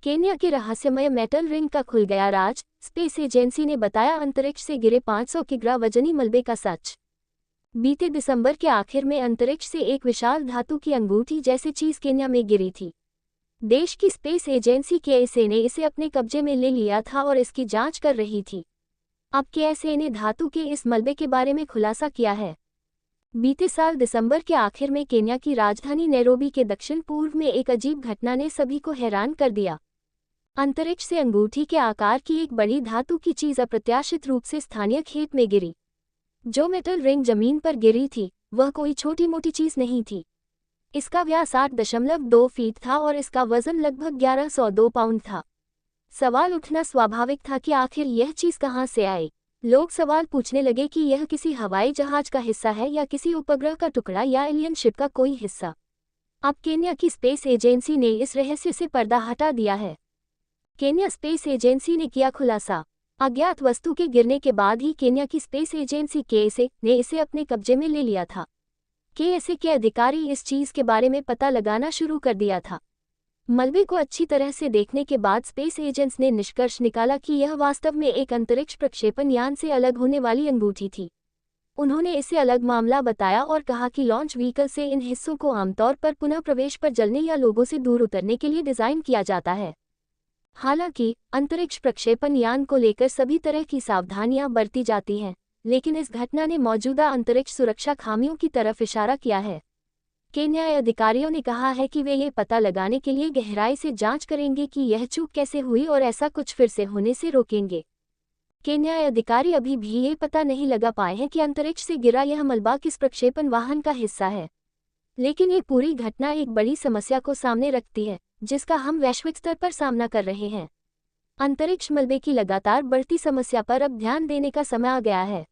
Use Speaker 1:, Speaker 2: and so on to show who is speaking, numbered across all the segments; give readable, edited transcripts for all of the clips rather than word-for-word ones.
Speaker 1: Kenya के रहस्यमय metal ring का खुल गया राज। स्पेस एजेंसी ने बताया अंतरिक्ष से गिरे 500 किग्रा वजनी मलबे का सच। बीते दिसंबर के आखिर में अंतरिक्ष से एक विशाल धातु की अंगूठी जैसी चीज केन्या में गिरी थी। देश की स्पेस एजेंसी केएसए ने इसे अपने कब्जे में ले लिया था और इसकी जांच कर रही थी। अब केएसए ने धातु के इस मलबे के बारे में खुलासा किया है। बीते साल दिसंबर के आखिर में केन्या की राजधानी नैरोबी के दक्षिण पूर्व में एक अजीब घटना ने सभी को हैरान कर दिया। अंतरिक्ष से अंगूठी के आकार की एक बड़ी धातु की चीज अप्रत्याशित रूप से स्थानीय खेत में गिरी। जो मेटल रिंग जमीन पर गिरी थी वह कोई छोटी मोटी चीज नहीं थी। इसका व्यास 8.2 फीट था और इसका वजन लगभग 1102 पाउंड था। सवाल उठना स्वाभाविक था कि आखिर यह चीज कहां से आई। लोग सवाल पूछने लगे कि यह किसी हवाई जहाज का हिस्सा है या किसी उपग्रह का टुकड़ा या एलियन शिप का कोई हिस्सा। अब केन्या की स्पेस एजेंसी ने इस रहस्य से पर्दा हटा दिया है। केन्या स्पेस एजेंसी ने किया खुलासा। अज्ञात वस्तु के गिरने के बाद ही केन्या की स्पेस एजेंसी केएसए ने इसे अपने कब्जे में ले लिया था। केएसए के अधिकारी इस चीज के बारे में पता लगाना शुरू कर दिया था। मलबे को अच्छी तरह से देखने के बाद स्पेस एजेंसी ने निष्कर्ष निकाला कि यह वास्तव में एक अंतरिक्ष प्रक्षेपण यान से अलग होने वाली अंगूठी थी। उन्होंने इसे अलग मामला बताया और कहा कि लॉन्च व्हीकल से इन हिस्सों को आमतौर पर पुनः प्रवेश पर जलने या लोगों से दूर उतरने के लिए डिजाइन किया जाता है। हालांकि अंतरिक्ष प्रक्षेपण यान को लेकर सभी तरह की सावधानियां बरती जाती हैं, लेकिन इस घटना ने मौजूदा अंतरिक्ष सुरक्षा खामियों की तरफ इशारा किया है। केन्याई अधिकारियों ने कहा है कि वे ये पता लगाने के लिए गहराई से जांच करेंगे कि यह चूक कैसे हुई और ऐसा कुछ फिर से होने से रोकेंगे। केन्याई अधिकारी अभी भी ये पता नहीं लगा पाए हैं कि अंतरिक्ष से गिरा यह मलबा किस प्रक्षेपण वाहन का हिस्सा है, लेकिन ये पूरी घटना एक बड़ी समस्या को सामने रखती है जिसका हम वैश्विक स्तर पर सामना कर रहे हैं। अंतरिक्ष मलबे की लगातार बढ़ती समस्या पर अब ध्यान देने का समय आ गया है।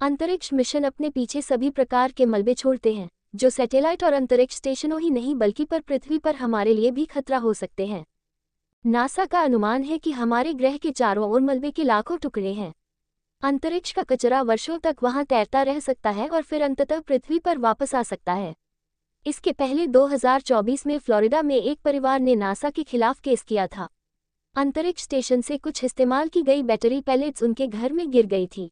Speaker 1: अंतरिक्ष मिशन अपने पीछे सभी प्रकार के मलबे छोड़ते हैं जो सैटेलाइट और अंतरिक्ष स्टेशनों ही नहीं बल्कि पर पृथ्वी पर हमारे लिए भी खतरा हो सकते हैं। नासा का अनुमान है कि हमारे ग्रह के चारों ओर मलबे के लाखों टुकड़े हैं। अंतरिक्ष का कचरा वर्षों तक वहां तैरता रह सकता है और फिर अंततः पृथ्वी पर वापस आ सकता है। इसके पहले 2024 में फ्लोरिडा में एक परिवार ने नासा के खिलाफ केस किया था। अंतरिक्ष स्टेशन से कुछ इस्तेमाल की गई बैटरी पैलेट्स उनके घर में गिर गई थी।